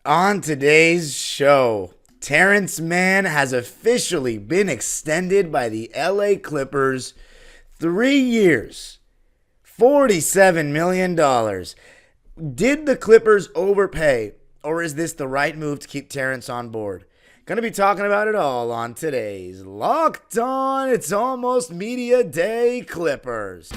On today's show, Terance Mann has officially been extended by the LA Clippers 3 years, $47 million. Did the Clippers overpay, or is this the right move to keep Terance on board? Going to be talking about it all on today's Locked On. It's almost Media Day Clippers.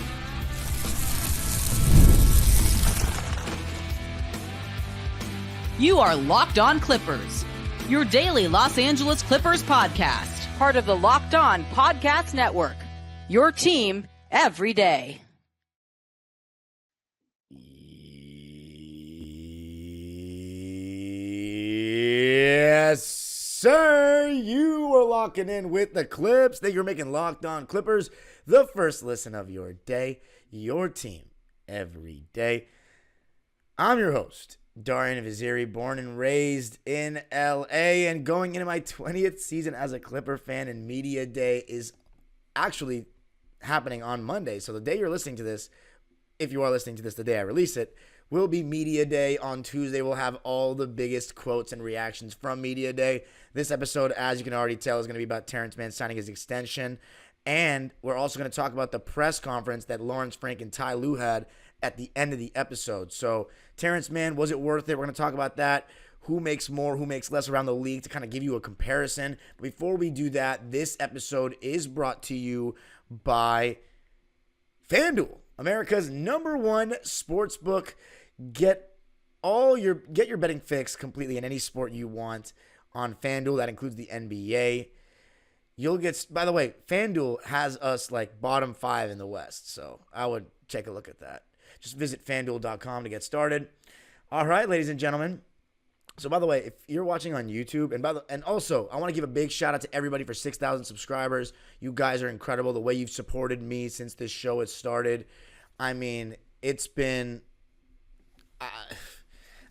You are Locked On Clippers, your daily Los Angeles Clippers podcast, part of the Locked On Podcast Network, your team every day. Yes, sir. You are locking in with the Clips. That you're making Locked On Clippers the first listen of your day, your team every day. I'm your host, Darian Vaziri, born and raised in LA, and going into my 20th season as a Clipper fan, and Media Day is actually happening on Monday. So the day you're listening to this, if you are listening to this the day I release it, will be Media Day. On Tuesday, we'll have all the biggest quotes and reactions from Media Day. This episode, as you can already tell, is going to be about Terance Mann signing his extension. And we're also going to talk about the press conference that Lawrence Frank and Ty Lue had at the end of the episode. So Terance Mann, was it worth it? We're going to talk about that. Who makes more, who makes less around the league, to kind of give you a comparison. But before we do that, this episode is brought to you by FanDuel, America's #1 sportsbook. Get your betting fix completely in any sport you want on FanDuel. That includes the NBA. By the way, FanDuel has us like bottom 5 in the West, so I would take a look at that. Just visit FanDuel.com to get started. All right, ladies and gentlemen. So, by the way, if you're watching on YouTube, and also, I want to give a big shout out to everybody for 6,000 subscribers. You guys are incredible. The way you've supported me since this show has started. I mean, it's been...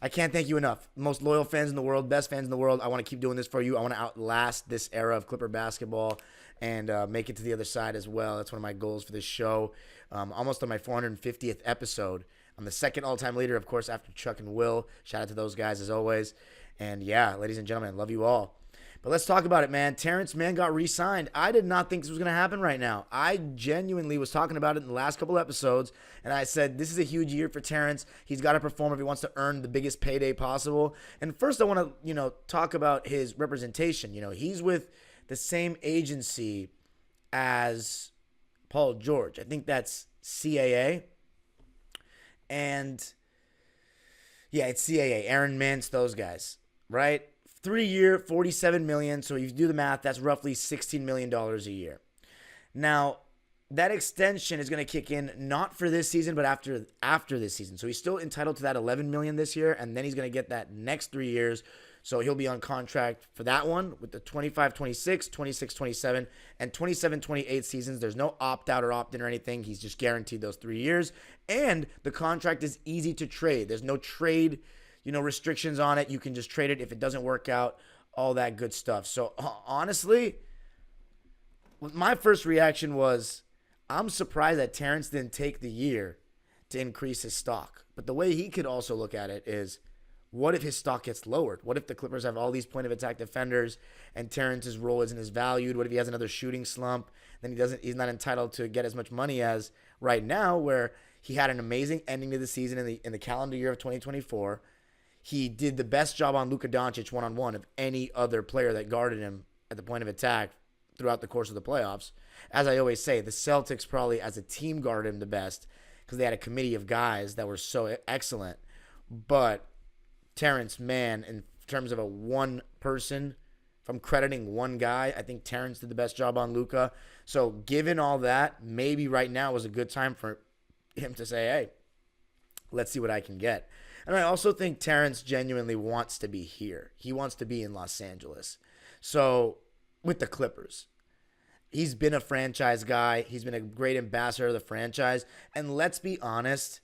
I can't thank you enough. Most loyal fans in the world, best fans in the world. I want to keep doing this for you. I want to outlast this era of Clipper basketball and make it to the other side as well. That's one of my goals for this show. Almost on my 450th episode. I'm the second all-time leader, of course, after Chuck and Will. Shout out to those guys as always. And yeah, ladies and gentlemen, I love you all. But let's talk about it, man. Terance Mann got re-signed. I did not think this was going to happen right now. I genuinely was talking about it in the last couple episodes, and I said this is a huge year for Terance. He's got to perform if he wants to earn the biggest payday possible. And first, I want to, talk about his representation. He's with the same agency as Paul George. I think that's CAA. And yeah, it's CAA. Aaron Mintz, those guys, right? 3-year, $47 million. So if you do the math, that's roughly $16 million a year. Now, that extension is going to kick in not for this season, but after this season. So he's still entitled to that $11 million this year, and then he's going to get that next 3 years. So he'll be on contract for that one with the 25-26, 26-27, and 27-28 seasons. There's no opt-out or opt-in or anything. He's just guaranteed those 3 years. And the contract is easy to trade. There's no trade restrictions on it. You can just trade it if it doesn't work out, all that good stuff. So honestly, my first reaction was, I'm surprised that Terance didn't take the year to increase his stock. But the way he could also look at it is, what if his stock gets lowered? What if the Clippers have all these point of attack defenders and Terrance's role isn't as valued? What if he has another shooting slump? Then he's not entitled to get as much money as right now, where he had an amazing ending to the season in the calendar year of 2024. He did the best job on Luka Doncic one-on-one of any other player that guarded him at the point of attack throughout the course of the playoffs. As I always say, the Celtics probably as a team guarded him the best because they had a committee of guys that were so excellent. But Terance Mann, in terms of a one person, if I'm crediting one guy, I think Terance did the best job on Luka. So given all that, maybe right now was a good time for him to say, hey, let's see what I can get. And I also think Terance genuinely wants to be here. He wants to be in Los Angeles. So with the Clippers, he's been a franchise guy. He's been a great ambassador of the franchise. And let's be honest,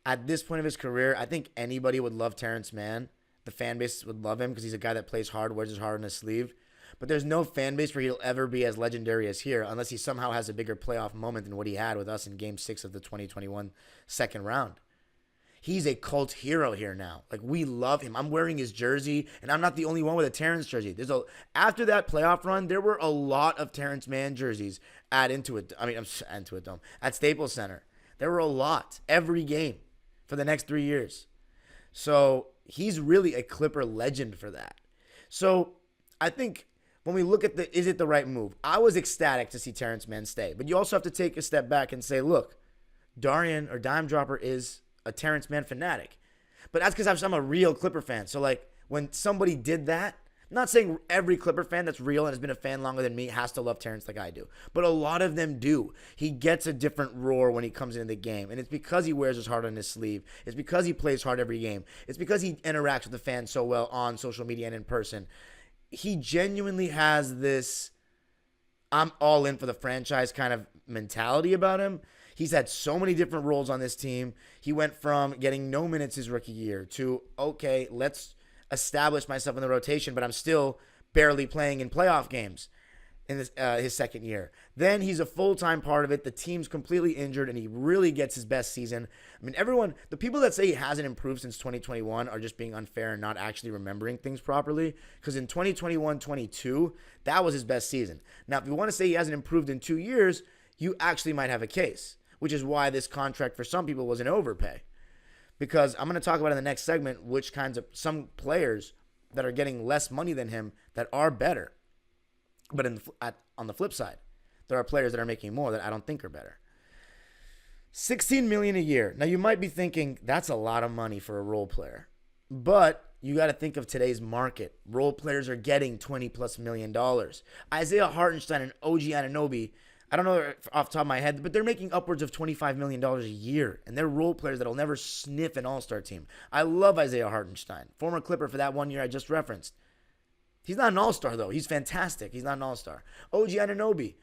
at this point of his career, I think anybody would love Terance Mann. The fan base would love him because he's a guy that plays hard, wears his heart on his sleeve. But there's no fan base where he'll ever be as legendary as here unless he somehow has a bigger playoff moment than what he had with us in Game 6 of the 2021 second round. he's a cult hero here now. Like, we love him. I'm wearing his jersey, and I'm not the only one with a Terance jersey. After that playoff run, there were a lot of Terance Mann jerseys at Staples Center. There were a lot every game for the next 3 years. So he's really a Clipper legend for that. So I think when we look at is it the right move? I was ecstatic to see Terance Mann stay. But you also have to take a step back and say, look, Darian or Dime Dropper is a Terance Mann fanatic. But that's because I'm a real Clipper fan. So, like, when somebody did that, I'm not saying every Clipper fan that's real and has been a fan longer than me has to love Terance like I do. But a lot of them do. He gets a different roar when he comes into the game. And it's because he wears his heart on his sleeve. It's because he plays hard every game. It's because he interacts with the fans so well on social media and in person. He genuinely has this I'm all in for the franchise kind of mentality about him. He's had so many different roles on this team. He went from getting no minutes his rookie year to, okay, let's establish myself in the rotation, but I'm still barely playing in playoff games in his second year. Then he's a full-time part of it. The team's completely injured, and he really gets his best season. I mean, the people that say he hasn't improved since 2021 are just being unfair and not actually remembering things properly, because in 2021-22, that was his best season. Now, if you want to say he hasn't improved in 2 years, you actually might have a case, which is why this contract for some people was an overpay. Because I'm going to talk about in the next segment which kinds of some players that are getting less money than him that are better. But on the flip side, there are players that are making more that I don't think are better. $16 million a year. Now, you might be thinking that's a lot of money for a role player. But you got to think of today's market. Role players are getting $20+ million. Isaiah Hartenstein and OG Anunoby, I don't know off the top of my head, but they're making upwards of $25 million a year, and they're role players that'll never sniff an all-star team. I love Isaiah Hartenstein, former Clipper for that 1 year I just referenced. He's not an all-star, though. He's fantastic. He's not an all-star. OG Anunoby.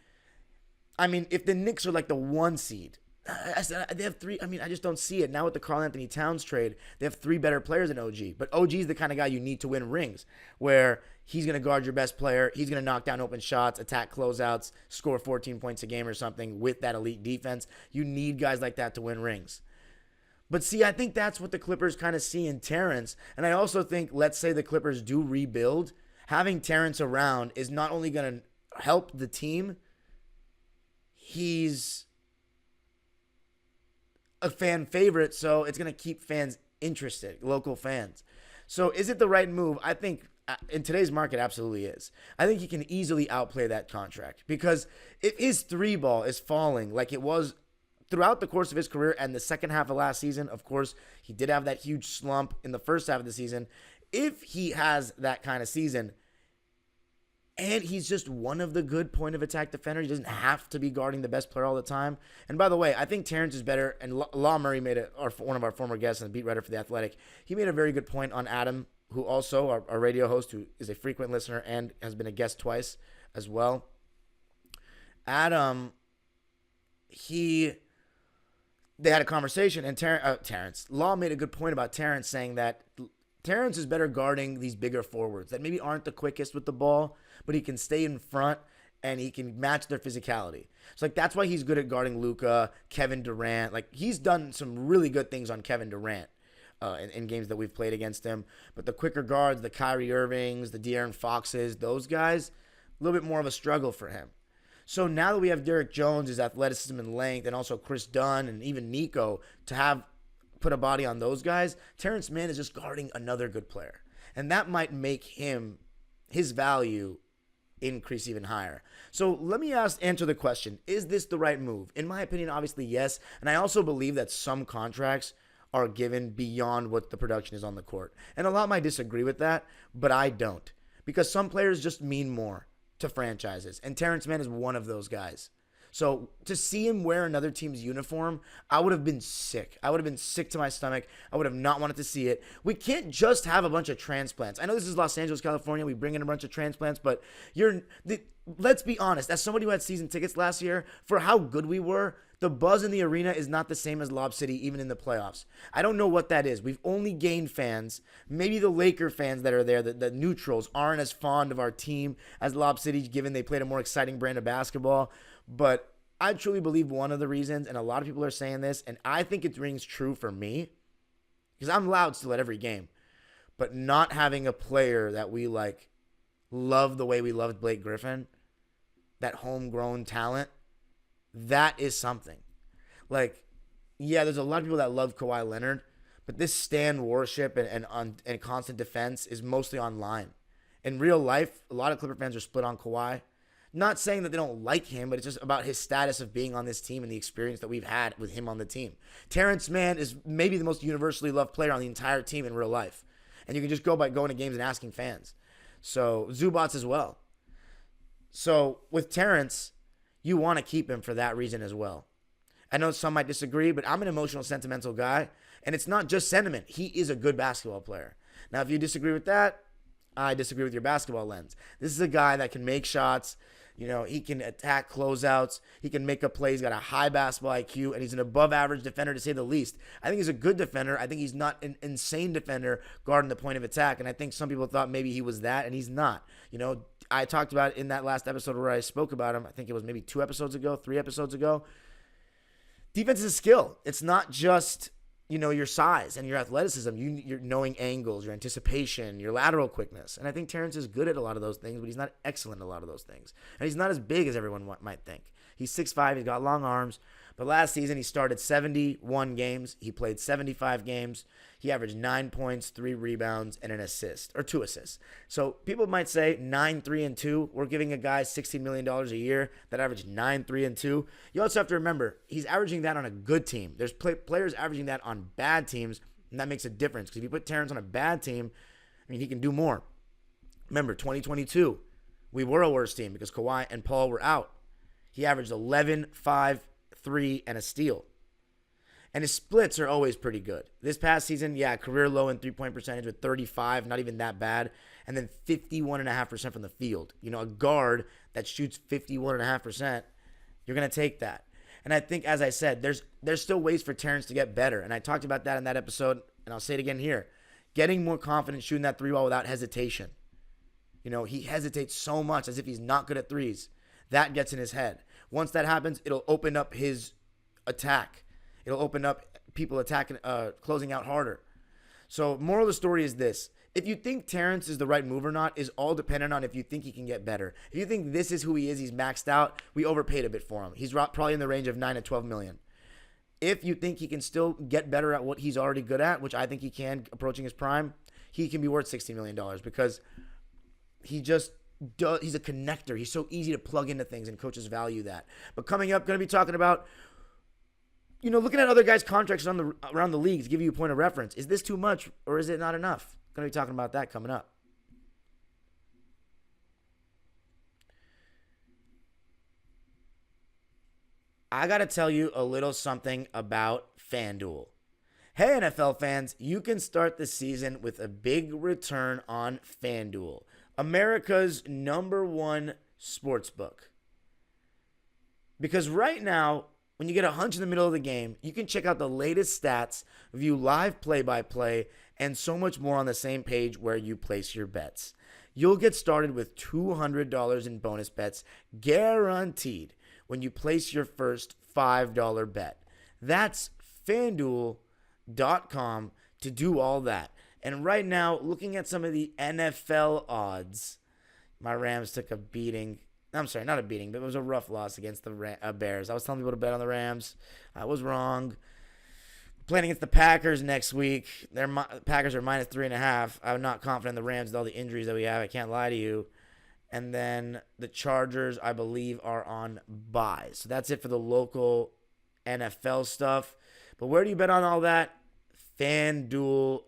I mean, if the Knicks are like the 1 seed, they have 3. I mean, I just don't see it. Now with the Karl-Anthony Towns trade, they have 3 better players than OG. But OG is the kind of guy you need to win rings, where he's going to guard your best player. He's going to knock down open shots, attack closeouts, score 14 points a game or something with that elite defense. You need guys like that to win rings. But see, I think that's what the Clippers kind of see in Terance. And I also think, let's say the Clippers do rebuild, having Terance around is not only going to help the team, he's a fan favorite, so it's going to keep fans interested, local fans. So is it the right move? I think in today's market, absolutely is. I think he can easily outplay that contract, because if his 3 ball is falling like it was throughout the course of his career and the second half of last season, of course, he did have that huge slump in the first half of the season. If he has that kind of season, and he's just one of the good point of attack defenders, he doesn't have to be guarding the best player all the time. And by the way, I think Terance is better. And Law Murray one of our former guests and beat writer for The Athletic. He made a very good point on Adam, who also, our radio host, who is a frequent listener and has been a guest twice as well. Adam, they had a conversation, and Terance, Law made a good point about Terance, saying that Terance is better guarding these bigger forwards that maybe aren't the quickest with the ball, but he can stay in front and he can match their physicality. So, like, that's why he's good at guarding Luka, Kevin Durant. Like, he's done some really good things on Kevin Durant in games that we've played against him. But the quicker guards, the Kyrie Irvings, the De'Aaron Foxes, those guys, a little bit more of a struggle for him. So now that we have Derrick Jones, his athleticism and length, and also Chris Dunn and even Nico to have put a body on those guys, Terance Mann is just guarding another good player. And that might make his value increase even higher. So let me answer the question, is this the right move? In my opinion, obviously, yes. And I also believe that some contracts are given beyond what the production is on the court. And a lot might disagree with that, but I don't. Because some players just mean more to franchises. And Terance Mann is one of those guys. So to see him wear another team's uniform, I would have been sick. I would have been sick to my stomach. I would have not wanted to see it. We can't just have a bunch of transplants. I know this is Los Angeles, California. We bring in a bunch of transplants, but let's be honest. As somebody who had season tickets last year, for how good we were, the buzz in the arena is not the same as Lob City, even in the playoffs. I don't know what that is. We've only gained fans. Maybe the Laker fans that are there, the neutrals, aren't as fond of our team as Lob City, given they played a more exciting brand of basketball. But I truly believe one of the reasons, and a lot of people are saying this, and I think it rings true for me, Because I'm loud still at every game. But not having a player that we like love the way we loved Blake Griffin, that homegrown talent, that is something. Like, yeah, there's a lot of people that love Kawhi Leonard, but this Stan worship and constant defense is mostly online. In real life, a lot of Clipper fans are split on Kawhi. Not saying that they don't like him, but it's just about his status of being on this team and the experience that we've had with him on the team. Terance Mann is maybe the most universally loved player on the entire team in real life. And you can just go by going to games and asking fans. So, Zubats as well. So, with Terance, you want to keep him for that reason as well. I know some might disagree, but I'm an emotional, sentimental guy. And it's not just sentiment. He is a good basketball player. Now, if you disagree with that, I disagree with your basketball lens. This is a guy that can make shots. You know, he can attack closeouts. He can make up plays. He's got a high basketball IQ, and he's an above-average defender, to say the least. I think he's a good defender. I think he's not an insane defender guarding the point of attack, and I think some people thought maybe he was that, and he's not. You know, I talked about it in that last episode where I spoke about him. I think it was maybe 3 episodes ago. Defense is a skill. It's not just, you know, your size and your athleticism, your knowing angles, your anticipation, your lateral quickness. And I think Terance is good at a lot of those things, but he's not excellent at a lot of those things. And he's not as big as everyone might think. He's 6'5", he's got long arms. But last season, he started 71 games. He played 75 games. He averaged 9 points, 3 rebounds, and an assist, or 2 assists. So people might say 9, 3, and 2. We're giving a guy $16 million a year that averaged 9, 3, and 2. You also have to remember, he's averaging that on a good team. There's players averaging that on bad teams, and that makes a difference. Because if you put Terance on a bad team, I mean, he can do more. Remember, 2022, we were a worse team because Kawhi and Paul were out. He averaged 11, 5, 3, and a steal. And his splits are always pretty good. This past season, yeah, career low in three-point percentage with 35, not even that bad. And then 51.5% from the field. You know, a guard that shoots 51.5%, you're going to take that. And I think, as I said, there's still ways for Terance to get better. And I talked about that in that episode, and I'll say it again here. Getting more confident shooting that 3-ball without hesitation. You know, he hesitates so much as if he's not good at threes. That gets in his head. Once that happens, it'll open up his attack. It'll open up people attacking, closing out harder. So moral of the story is this. If you think Terance is the right move or not is all dependent on if you think he can get better. If you think this is who he is, he's maxed out, we overpaid a bit for him. He's probably in the range of 9 to 12 million. If you think he can still get better at what he's already good at, which I think he can approaching his prime, he can be worth $16 million because he's a connector. He's so easy to plug into things, and coaches value that. But coming up, going to be talking about, you know, looking at other guys' contracts around the league to give you a point of reference. Is this too much or is it not enough? Going to be talking about that coming up. I got to tell you a little something about FanDuel. Hey, NFL fans, you can start the season with a big return on FanDuel, America's #1 sportsbook. Because right now, when you get a hunch in the middle of the game, you can check out the latest stats, view live play-by-play, and so much more on the same page where you place your bets. You'll get started with $200 in bonus bets guaranteed when you place your first $5 bet. That's FanDuel.com to do all that. And right now, looking at some of the NFL odds, my Rams took a beating. I'm sorry, not a beating, but it was a rough loss against the Bears. I was telling people to bet on the Rams. I was wrong. Playing against the Packers next week. Packers are minus 3.5. I'm not confident in the Rams with all the injuries that we have. I can't lie to you. And then the Chargers, I believe, are on bye. So that's it for the local NFL stuff. But where do you bet on all that? FanDuel.com.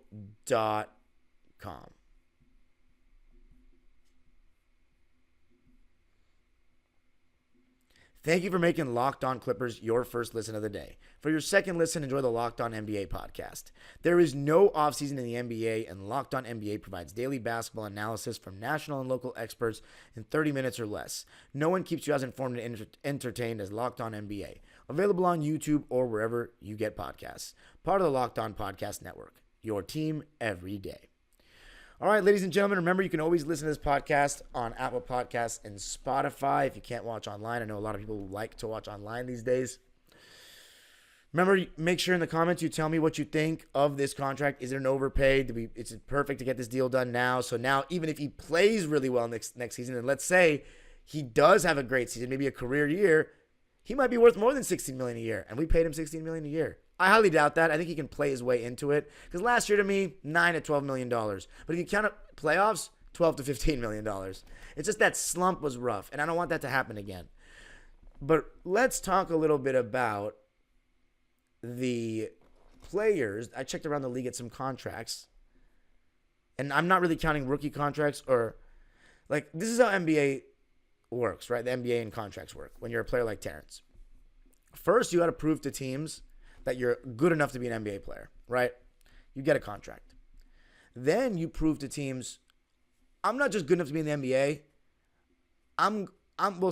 Thank you for making Locked On Clippers your first listen of the day. For your second listen, enjoy the Locked On NBA podcast. There is no offseason in the NBA, and Locked On NBA provides daily basketball analysis from national and local experts in 30 minutes or less. No one keeps you as informed and entertained as Locked On NBA. Available on YouTube or wherever you get podcasts. Part of the Locked On Podcast Network. Your team every day. All right, ladies and gentlemen, remember you can always listen to this podcast on Apple Podcasts and Spotify if you can't watch online. I know a lot of people like to watch online these days. Remember, make sure in the comments you tell me what you think of this contract. Is it an overpay? It's perfect to get this deal done now. So now, even if he plays really well next season, and let's say he does have a great season, maybe a career year, he might be worth more than $16 million a year, and we paid him $16 million a year. I highly doubt that. I think he can play his way into it because last year to me, $9 to $12 million. But if you count up playoffs, $12 to $15 million. It's just that slump was rough, and I don't want that to happen again. But let's talk a little bit about the players. I checked around the league at some contracts, and I'm not really counting rookie contracts or like this is how NBA works, right? The NBA and contracts work when you're a player like Terance. First, you got to prove to teams that you're good enough to be an NBA player, right? You get a contract. Then you prove to teams, I'm not just good enough to be in the NBA.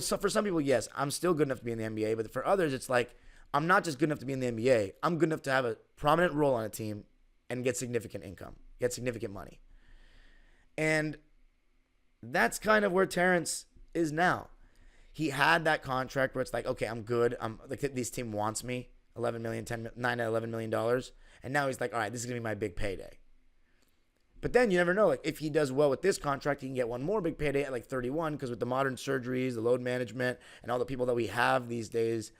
So for some people, yes, I'm still good enough to be in the NBA, but for others, it's like, I'm not just good enough to be in the NBA. I'm good enough to have a prominent role on a team and get significant income, get significant money. And that's kind of where Terance is now. He had that contract where it's like, okay, I'm good. Like this team wants me, $9 to $11 million. And now he's like, all right, this is going to be my big payday. But then you never know. Like if he does well with this contract, he can get one more big payday at like 31 because with the modern surgeries, the load management, and all the people that we have these days,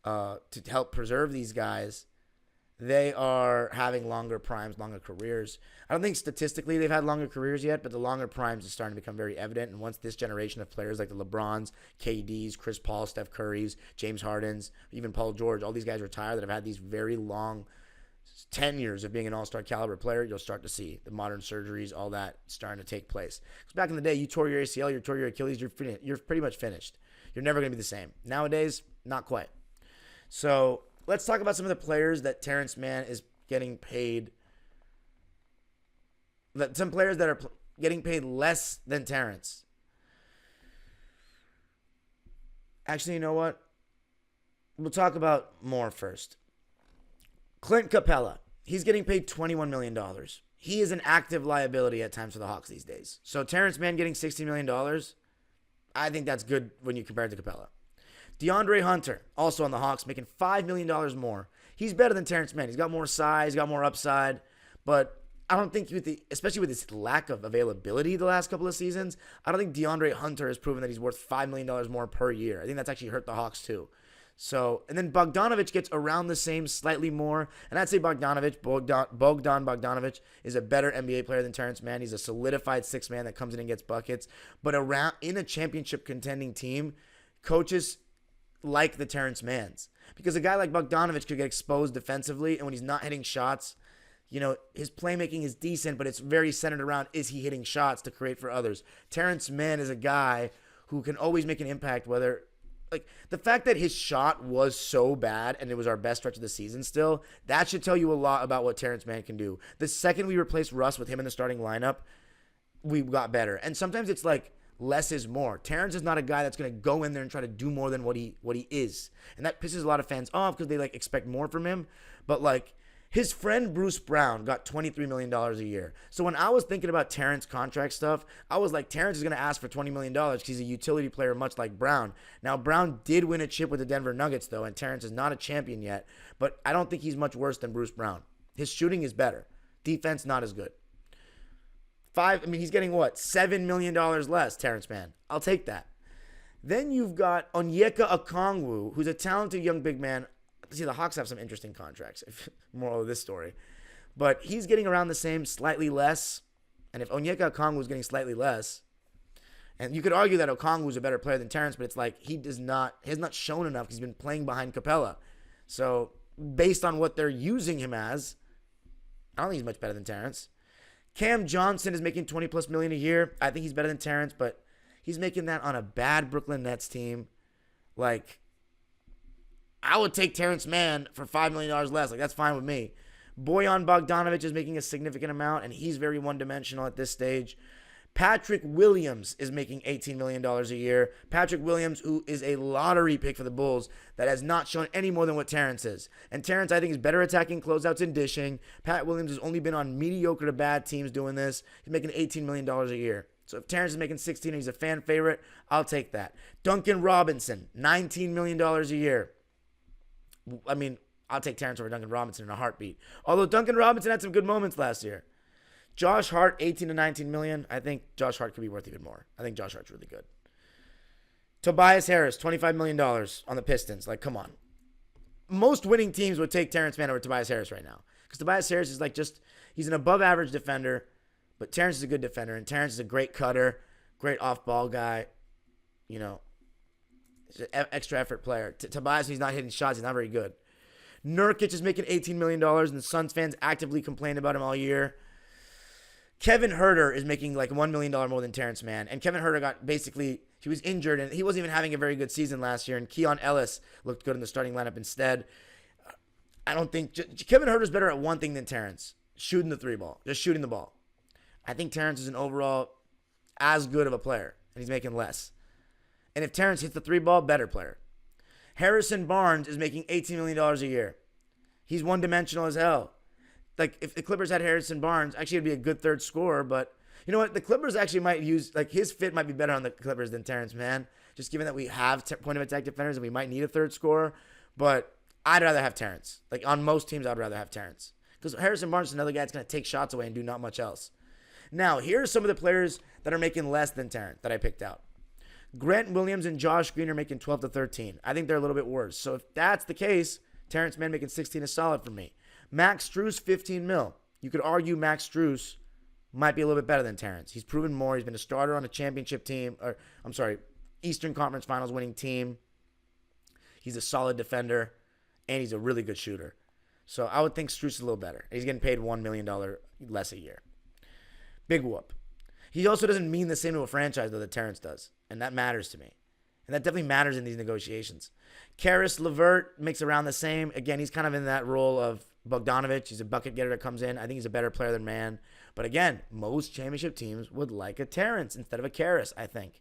to help preserve these guys, they are having longer primes, longer careers. I don't think statistically they've had longer careers yet, but the longer primes is starting to become very evident. And once this generation of players like the LeBrons, KDs, Chris Paul, Steph Currys, James Hardens, even Paul George, all these guys retire that have had these very long tenures of being an all-star caliber player, you'll start to see the modern surgeries, all that starting to take place. Because back in the day, you tore your ACL, you tore your Achilles, you're pretty much finished. You're never going to be the same. Nowadays, not quite. So let's talk about some of the players that Terance Mann is getting paid. Some players that are getting paid less than Terance. Actually, you know what? We'll talk about more first. Clint Capella. He's getting paid $21 million. He is an active liability at times for the Hawks these days. So Terance Mann getting $60 million, I think that's good when you compare it to Capella. DeAndre Hunter, also on the Hawks, making $5 million more. He's better than Terance Mann. He's got more size, got more upside. But I don't think, especially with his lack of availability the last couple of seasons, I don't think DeAndre Hunter has proven that he's worth $5 million more per year. I think that's actually hurt the Hawks too. So, and then Bogdanović gets around the same, slightly more. And I'd say Bogdan Bogdanović is a better NBA player than Terance Mann. He's a solidified sixth man that comes in and gets buckets. But in a championship contending team, coaches like the Terance Manns. Because a guy like Bogdanović could get exposed defensively, and when he's not hitting shots, you know, his playmaking is decent, but it's very centered around, is he hitting shots to create for others? Terance Mann is a guy who can always make an impact, whether, like, the fact that his shot was so bad and it was our best stretch of the season still, that should tell you a lot about what Terance Mann can do. The second we replaced Russ with him in the starting lineup, we got better. And sometimes it's like, less is more. Terance is not a guy that's going to go in there and try to do more than what he is. And that pisses a lot of fans off because they like expect more from him. But like his friend Bruce Brown got $23 million a year. So when I was thinking about Terance contract stuff, I was like, Terance is going to ask for $20 million because he's a utility player much like Brown. Now, Brown did win a chip with the Denver Nuggets though, and Terance is not a champion yet. But I don't think he's much worse than Bruce Brown. His shooting is better. Defense, not as good. He's getting what? $7 million less, Terance Mann. I'll take that. Then you've got Onyeka Okongwu, who's a talented young big man. See, the Hawks have some interesting contracts, moral of this story. But he's getting around the same, slightly less. And if Onyeka Okongwu is getting slightly less, and you could argue that Okongwu is a better player than Terance, but it's like he has not shown enough because he's been playing behind Capella. So based on what they're using him as, I don't think he's much better than Terance. Cam Johnson is making $20+ million a year. I think he's better than Terance, but he's making that on a bad Brooklyn Nets team. Like, I would take Terance Mann for $5 million less. Like, that's fine with me. Bojan Bogdanović is making a significant amount, and he's very one-dimensional at this stage. Patrick Williams is making $18 million a year. Patrick Williams, who is a lottery pick for the Bulls, that has not shown any more than what Terance is. And Terance, I think, is better attacking closeouts and dishing. Pat Williams has only been on mediocre to bad teams doing this. He's making $18 million a year. So if Terance is making $16 and he's a fan favorite, I'll take that. Duncan Robinson, $19 million a year. I mean, I'll take Terance over Duncan Robinson in a heartbeat. Although Duncan Robinson had some good moments last year. Josh Hart, 18 to 19 million. I think Josh Hart could be worth even more. I think Josh Hart's really good. Tobias Harris, $25 million on the Pistons. Like, come on. Most winning teams would take Terance Mann over Tobias Harris right now. Because Tobias Harris is like he's an above average defender, but Terance is a good defender, and Terance is a great cutter, great off-ball guy, you know, extra effort player. Tobias, he's not hitting shots, he's not very good. Nurkic is making $18 million, and the Suns fans actively complain about him all year. Kevin Huerter is making like $1 million more than Terance Mann, and Kevin Huerter he was injured, and he wasn't even having a very good season last year, and Keon Ellis looked good in the starting lineup instead. I don't think Kevin Huerter's better at one thing than Terance, shooting the three ball, just shooting the ball. I think Terance is an overall as good of a player, and he's making less. And if Terance hits the three ball, better player. Harrison Barnes is making $18 million a year. He's one-dimensional as hell. Like, if the Clippers had Harrison Barnes, actually it'd be a good third scorer, but you know what? The Clippers actually might use, like, his fit might be better on the Clippers than Terance Mann, just given that we have point-of-attack defenders and we might need a third scorer, but I'd rather have Terance. Like, on most teams, I'd rather have Terance. Because Harrison Barnes is another guy that's going to take shots away and do not much else. Now, here are some of the players that are making less than Terance that I picked out. Grant Williams and Josh Green are making 12 to 13. I think they're a little bit worse. So if that's the case, Terance Mann making 16 is solid for me. Max Strus, 15 mil. You could argue Max Strus might be a little bit better than Terance. He's proven more. He's been a starter on a championship team, Eastern Conference Finals winning team. He's a solid defender, and he's a really good shooter. So I would think Strus is a little better. He's getting paid $1 million less a year. Big whoop. He also doesn't mean the same to a franchise, though, that Terance does. And that matters to me. And that definitely matters in these negotiations. Karis LeVert makes around the same. Again, he's kind of in that role of Bogdanovich. He's a bucket getter that comes in. I think he's a better player than Mann. But again, most championship teams would like a Terance instead of a Karis, I think.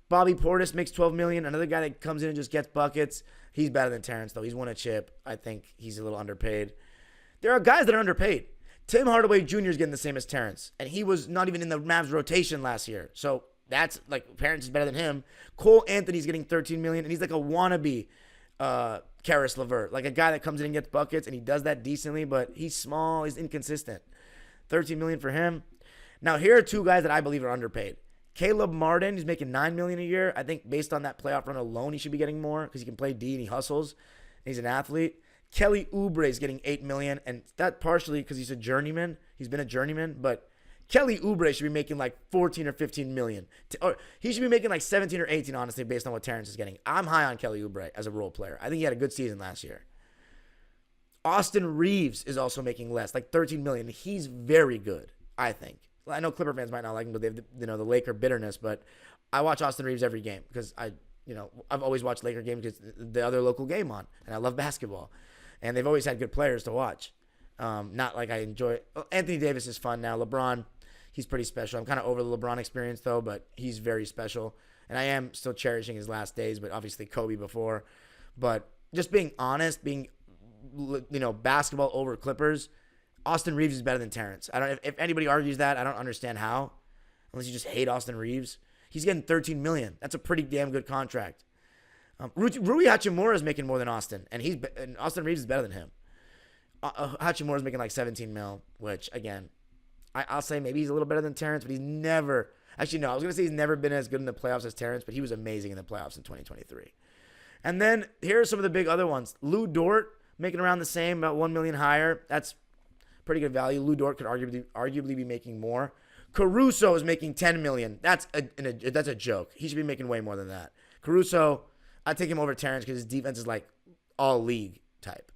Bobby Portis makes $12 million. Another guy that comes in and just gets buckets. He's better than Terance, though. He's won a chip. I think he's a little underpaid. There are guys that are underpaid. Tim Hardaway Jr. is getting the same as Terance, and he was not even in the Mavs rotation last year. So that's like Terance is better than him. Cole Anthony's getting $13 million, and he's like a wannabe Karis LeVert, like a guy that comes in and gets buckets, and he does that decently, but he's small, he's inconsistent. $13 million for him. Now here are two guys that I believe are underpaid. Caleb Martin, he's making $9 million a year. I think based on that playoff run alone, he should be getting more because he can play D and he hustles. And he's an athlete. Kelly Oubre is getting $8 million, and that partially because he's a journeyman. He's been a journeyman, but Kelly Oubre should be making like 14 or 15 million. Or he should be making like 17 or 18, honestly, based on what Terance is getting. I'm high on Kelly Oubre as a role player. I think he had a good season last year. Austin Reeves is also making less, like 13 million. He's very good, I think. I know Clipper fans might not like him, but they have the Laker bitterness. But I watch Austin Reeves every game because I've always watched Laker games because the other local game on, and I love basketball. And they've always had good players to watch. Not like I enjoy. Anthony Davis is fun now. LeBron, he's pretty special. I'm kind of over the LeBron experience though, but he's very special. And I am still cherishing his last days, but obviously Kobe before. But just being honest, basketball over Clippers, Austin Reeves is better than Terance. If anybody argues that, I don't understand how. Unless you just hate Austin Reeves. He's getting $13 million. That's a pretty damn good contract. Rui Hachimura is making more than Austin, and Austin Reeves is better than him. Hachimura is making like 17 mil, which again, I'll say maybe he's a little better than Terance, but he's never. Actually, no, I was gonna say he's never been as good in the playoffs as Terance, but he was amazing in the playoffs in 2023. And then here are some of the big other ones. Lou Dort making around the same, about $1 million higher. That's pretty good value. Lou Dort could arguably be making more. Caruso is making $10 million. That's a joke. He should be making way more than that. Caruso, I'd take him over Terance because his defense is like all league type.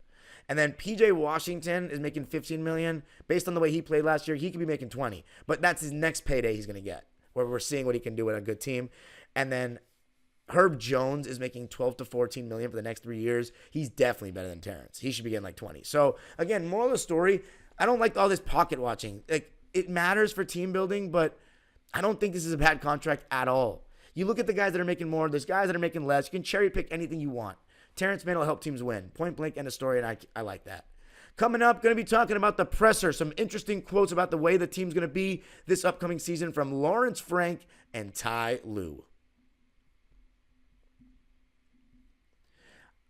And then PJ Washington is making $15 million. Based on the way he played last year, he could be making 20. But that's his next payday he's going to get, where we're seeing what he can do with a good team. And then Herb Jones is making 12 to 14 million for the next 3 years. He's definitely better than Terance. He should be getting like 20. So again, moral of the story, I don't like all this pocket watching. Like, it matters for team building, but I don't think this is a bad contract at all. You look at the guys that are making more, there's guys that are making less. You can cherry pick anything you want. Terance Mann will help teams win. Point blank, end of story, and I like that. Coming up, going to be talking about the presser. Some interesting quotes about the way the team's going to be this upcoming season from Lawrence Frank and Ty Lue.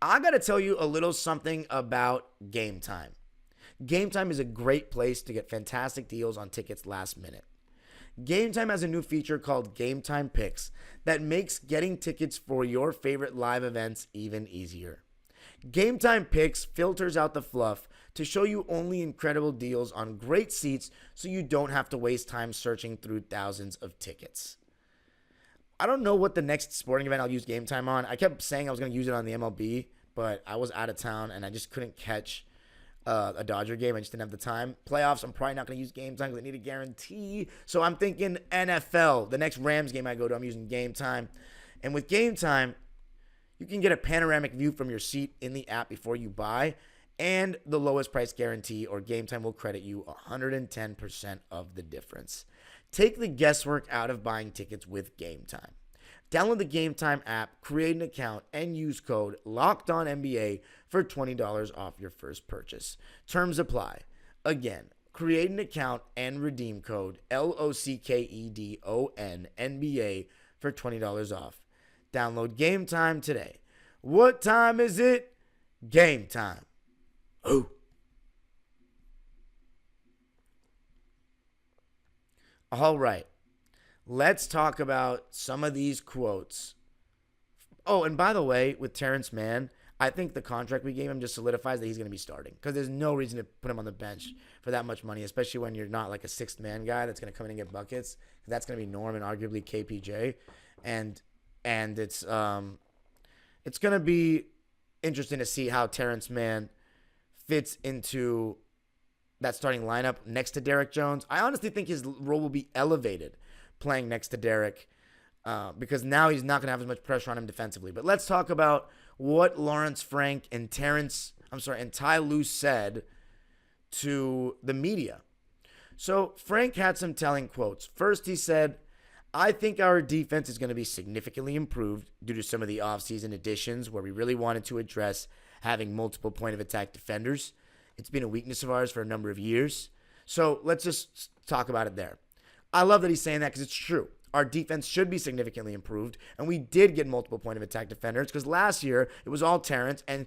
I got to tell you a little something about Game Time. Game Time is a great place to get fantastic deals on tickets last minute. Game Time has a new feature called Game Time Picks that makes getting tickets for your favorite live events even easier. Game Time Picks filters out the fluff to show you only incredible deals on great seats so you don't have to waste time searching through thousands of tickets. I don't know what the next sporting event I'll use Game Time on. I kept saying I was going to use it on the MLB, but I was out of town and I just couldn't catch a Dodger game. I just didn't have the time. Playoffs, I'm probably not going to use Game Time because I need a guarantee. So I'm thinking NFL. The next Rams game I go to, I'm using Game Time. And with Game Time, you can get a panoramic view from your seat in the app before you buy, and the lowest price guarantee, or Game Time will credit you 110% of the difference. Take the guesswork out of buying tickets with Game Time. Download the Game Time app, create an account, and use code LOCKEDONNBA for $20 off your first purchase. Terms apply. Again, create an account and redeem code LOCKEDONNBA for $20 off. Download Game Time today. What time is it? Game time. Oh. All right, let's talk about some of these quotes. Oh, and by the way, with Terance Mann, I think the contract we gave him just solidifies that he's going to be starting because there's no reason to put him on the bench for that much money, especially when you're not like a sixth man guy that's going to come in and get buckets. That's going to be Norm and arguably KPJ, and it's going to be interesting to see how Terance Mann fits into that starting lineup next to Derek Jones. I honestly think his role will be elevated playing next to Derek because now he's not going to have as much pressure on him defensively. But let's talk about what Lawrence Frank and Ty Lue said to the media. So Frank had some telling quotes. First, he said, I think our defense is going to be significantly improved due to some of the offseason additions where we really wanted to address having multiple point of attack defenders. It's been a weakness of ours for a number of years. So let's just talk about it there. I love that he's saying that because it's true. Our defense should be significantly improved, and we did get multiple point of attack defenders because last year it was all Terance. And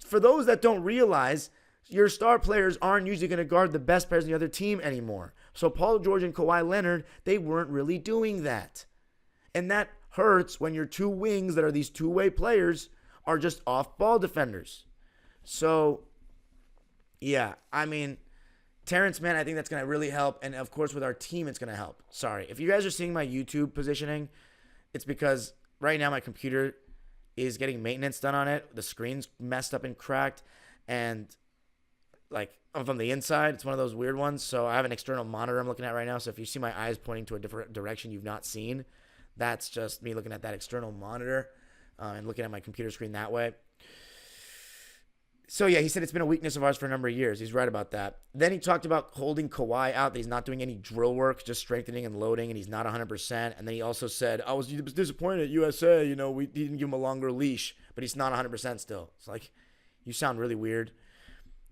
for those that don't realize, your star players aren't usually going to guard the best players on the other team anymore. So Paul George and Kawhi Leonard, they weren't really doing that. And that hurts when your two wings that are these two-way players are just off-ball defenders. So yeah, I mean, Terance Mann, I think that's going to really help. And, of course, with our team, it's going to help. Sorry. If you guys are seeing my YouTube positioning, it's because right now my computer is getting maintenance done on it. The screen's messed up and cracked. And, like, from the inside, it's one of those weird ones. So I have an external monitor I'm looking at right now. So if you see my eyes pointing to a different direction you've not seen, that's just me looking at that external monitor and looking at my computer screen that way. So, yeah, he said it's been a weakness of ours for a number of years. He's right about that. Then he talked about holding Kawhi out, that he's not doing any drill work, just strengthening and loading, and he's not 100%. And then he also said, I was disappointed at USA, we didn't give him a longer leash, but he's not 100% still. It's like, you sound really weird.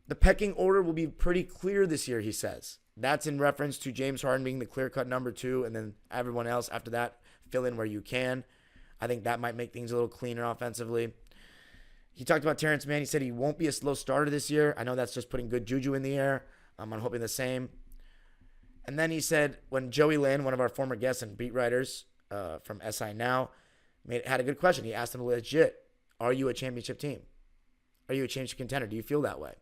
The pecking order will be pretty clear this year, he says. That's in reference to James Harden being the clear-cut number 2, and then everyone else after that, fill in where you can. I think that might make things a little cleaner offensively. He talked about Terance Mann. He said he won't be a slow starter this year. I know that's just putting good juju in the air. I'm hoping the same. And then he said when Joey Lynn, one of our former guests and beat writers from SI Now, had a good question. He asked him legit, are you a championship team? Are you a championship contender? Do you feel that way?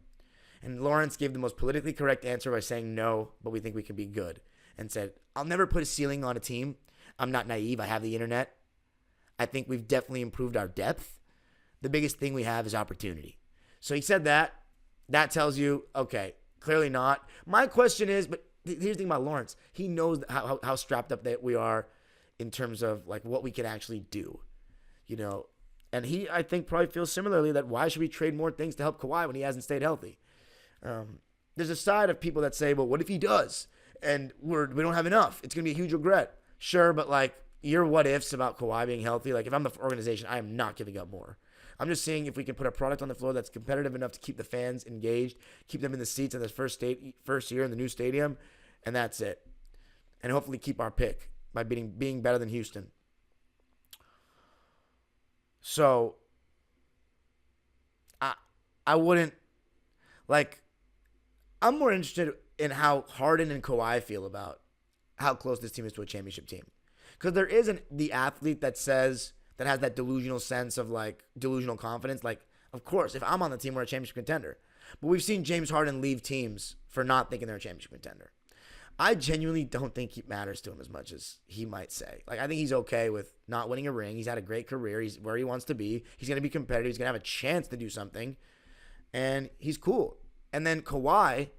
And Lawrence gave the most politically correct answer by saying no, but we think we can be good. And said, I'll never put a ceiling on a team. I'm not naive. I have the internet. I think we've definitely improved our depth. The biggest thing we have is opportunity. So he said that. That tells you, okay, clearly not. My question is, but here's the thing about Lawrence. He knows how strapped up that we are in terms of like what we can actually do, And he, I think, probably feels similarly that why should we trade more things to help Kawhi when he hasn't stayed healthy? There's a side of people that say, well, what if he does? And we don't have enough. It's going to be a huge regret. Sure, but like your what ifs about Kawhi being healthy, like if I'm the organization, I am not giving up more. I'm just seeing if we can put a product on the floor that's competitive enough to keep the fans engaged, keep them in the seats in this first year in the new stadium, and that's it. And hopefully keep our pick by being better than Houston. So I wouldn't, like, I'm more interested in how Harden and Kawhi feel about how close this team is to a championship team. Because there isn't the athlete that has that delusional sense of, like, delusional confidence. Like, of course, if I'm on the team, we're a championship contender. But we've seen James Harden leave teams for not thinking they're a championship contender. I genuinely don't think it matters to him as much as he might say. Like, I think he's okay with not winning a ring. He's had a great career. He's where he wants to be. He's going to be competitive. He's going to have a chance to do something. And he's cool. And then Kawhi,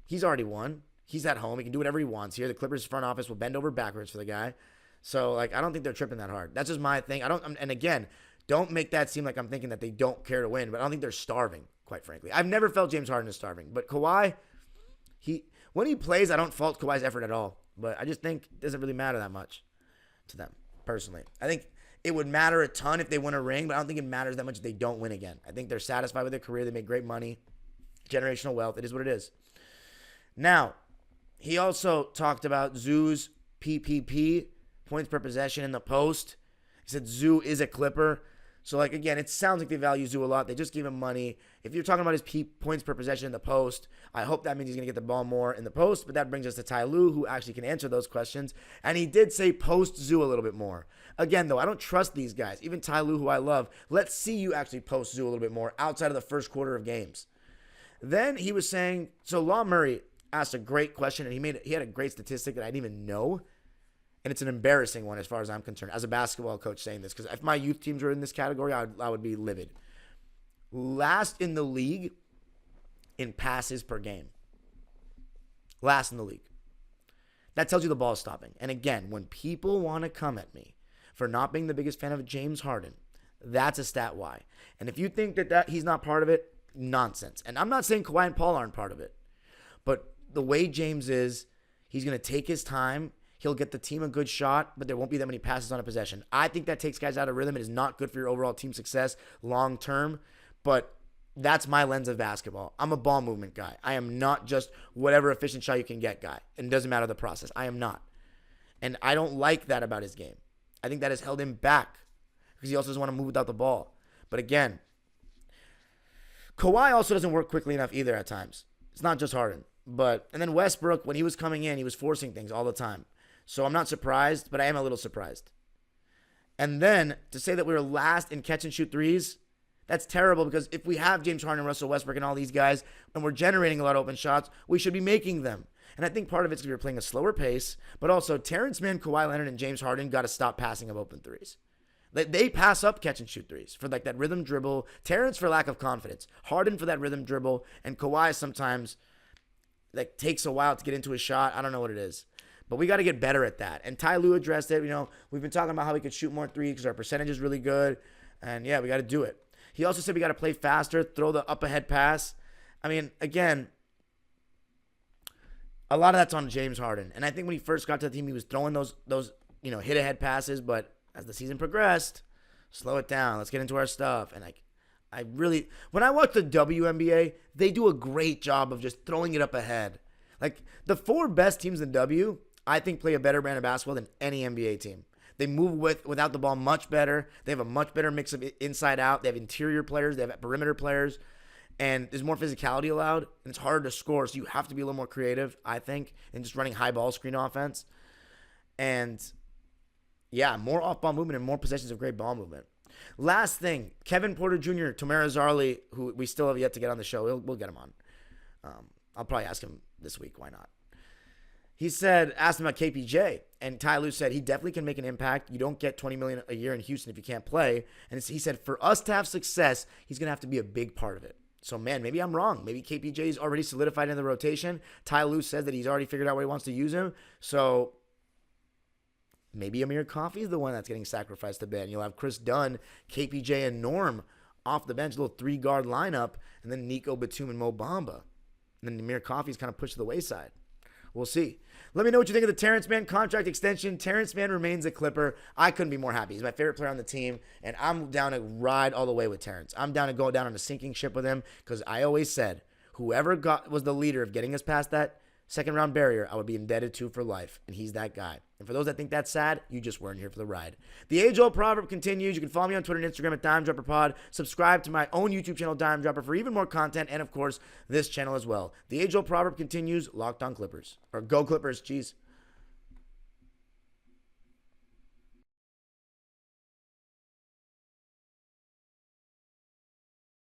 he's already won. He's at home. He can do whatever he wants here. The Clippers front office will bend over backwards for the guy. So, like, I don't think they're tripping that hard. That's just my thing. And again, don't make that seem like I'm thinking that they don't care to win, but I don't think they're starving, quite frankly. I've never felt James Harden is starving. But Kawhi, when he plays, I don't fault Kawhi's effort at all. But I just think it doesn't really matter that much to them, personally. I think it would matter a ton if they win a ring, but I don't think it matters that much if they don't win again. I think they're satisfied with their career. They make great money, generational wealth. It is what it is. Now, he also talked about Zoo's PPP, points per possession in the post. He said Zoo is a Clipper. So, like, again, it sounds like they value Zoo a lot. They just gave him money. If you're talking about his points per possession in the post, I hope that means he's going to get the ball more in the post. But that brings us to Ty Lue, who actually can answer those questions. And he did say post Zoo a little bit more. Again, though, I don't trust these guys. Even Ty Lue, who I love, let's see you actually post Zoo a little bit more outside of the first quarter of games. Then he was saying, so Law Murray asked a great question, and he had a great statistic that I didn't even know. And it's an embarrassing one as far as I'm concerned, as a basketball coach saying this, because if my youth teams were in this category, I would be livid. Last in the league in passes per game. Last in the league. That tells you the ball is stopping. And again, when people want to come at me for not being the biggest fan of James Harden, that's a stat why. And if you think that he's not part of it, nonsense. And I'm not saying Kawhi and Paul aren't part of it. But the way James is, he's going to take his time. He'll get the team a good shot, but there won't be that many passes on a possession. I think that takes guys out of rhythm. It is not good for your overall team success long term, but that's my lens of basketball. I'm a ball movement guy. I am not just whatever efficient shot you can get guy. And it doesn't matter the process. I am not. And I don't like that about his game. I think that has held him back because he also doesn't want to move without the ball. But again, Kawhi also doesn't work quickly enough either at times. It's not just Harden. And then Westbrook, when he was coming in, he was forcing things all the time. So I'm not surprised, but I am a little surprised. And then to say that we were last in catch and shoot threes, that's terrible because if we have James Harden, Russell Westbrook, and all these guys, and we're generating a lot of open shots, we should be making them. And I think part of it's because we're playing a slower pace, but also Terance Mann, Kawhi Leonard, and James Harden got to stop passing up open threes. They pass up catch and shoot threes for like that rhythm dribble. Terance for lack of confidence. Harden for that rhythm dribble. And Kawhi sometimes like takes a while to get into a shot. I don't know what it is. But we got to get better at that. And Ty Lue addressed it. You know, we've been talking about how we could shoot more threes because our percentage is really good. And, yeah, we got to do it. He also said we got to play faster, throw the up-ahead pass. I mean, again, a lot of that's on James Harden. And I think when he first got to the team, he was throwing those hit-ahead passes. But as the season progressed, slow it down. Let's get into our stuff. And, when I watch the WNBA, they do a great job of just throwing it up ahead. Like, the 4 best teams in W, I think, play a better brand of basketball than any NBA team. They move without the ball much better. They have a much better mix of inside out. They have interior players. They have perimeter players. And there's more physicality allowed. And it's harder to score, so you have to be a little more creative, I think, in just running high ball screen offense. And, yeah, more off-ball movement and more possessions of great ball movement. Last thing, Kevin Porter Jr., Tamara Zarley, who we still have yet to get on the show. We'll get him on. I'll probably ask him this week. Why not? He asked him about KPJ, and Ty Lue said he definitely can make an impact. You don't get $20 million a year in Houston if you can't play. And he said for us to have success, he's going to have to be a big part of it. So, man, maybe I'm wrong. Maybe KPJ is already solidified in the rotation. Ty Lue says that he's already figured out where he wants to use him. So maybe Amir Coffey is the one that's getting sacrificed to Ben. You'll have Chris Dunn, KPJ, and Norm off the bench, a little 3-guard lineup, and then Nico Batum and Mo Bamba. And then Amir Coffey's kind of pushed to the wayside. We'll see. Let me know what you think of the Terance Mann contract extension. Terance Mann remains a Clipper. I couldn't be more happy. He's my favorite player on the team, and I'm down to ride all the way with Terance. I'm down to go down on a sinking ship with him because I always said whoever was the leader of getting us past that second round barrier I would be indebted to for life, and he's that guy. And for those that think that's sad, you just weren't here for the ride. The age-old proverb continues. You can follow me on Twitter and Instagram at DimeDropperPod. Subscribe to my own YouTube channel, Dime Dropper, for even more content, and of course, this channel as well. The age-old proverb continues. Locked on Clippers. Or go Clippers, jeez.